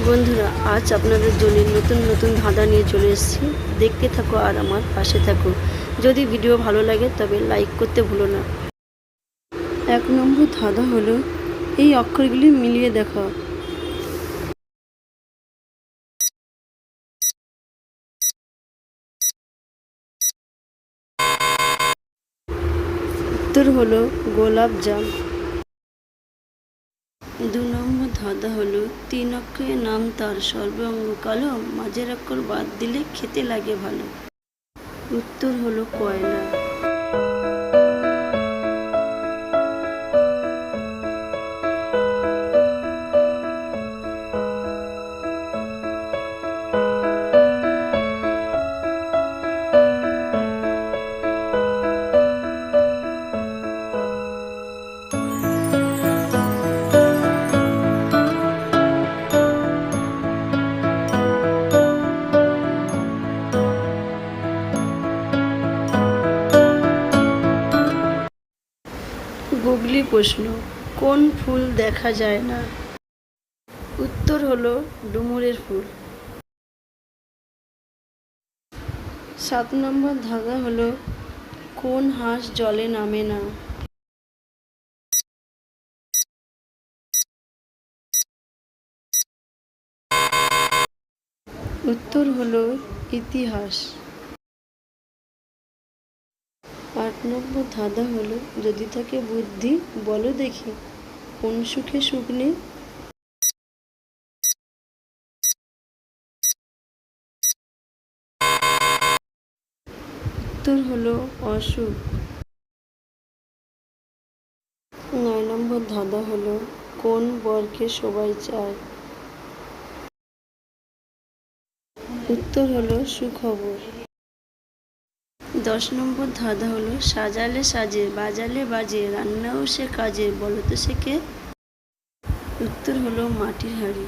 বন্ধুরা, আজ আপনাদের জন্য নতুন নতুন ধাঁধা নিয়ে চলে এসেছি। দেখতে থাকো আর আমার পাশে থাকো। যদি ভিডিও ভালো লাগে তবে লাইক করতে ভুলো না। 1 নম্বর ধাঁধা হলো, এই অক্ষরগুলি মিলিয়ে দেখো। উত্তর হলো গোলাপ জাম। 2 নম্বর ধাঁধা হলো, 3 অক্ষরের নাম তার, সর্বাঙ্গ কালো, মাঝের অক্ষর বাদ দিলে খেতে লাগে ভালো। উত্তর হলো কয়লা। গুগলি প্রশ্ন, কোন ফুল দেখা যায় না? উত্তর হলো ডুমুরের ফুল। 7 নম্বর ধাঁধা হলো, কোন হাঁস জলে নামে না? উত্তর হলো ইতিহাস। 8 নম্বর ধাঁধা হলো, যদি থাকে বুদ্ধি বলো দেখি, কোন সুখে সুখ নেই? উত্তর হলো অসুখ। 9 নম্বর ধাঁধা হলো, কোন বরকে সবাই চায়? উত্তর হলো সুখবর। 10 নম্বর ধাঁধা হলো, সাজালে সাজে, বাজালে বাজে, রান্নাও সে কাজে, বলো তো সে কে? উত্তর হলো মাটির হাঁড়ি।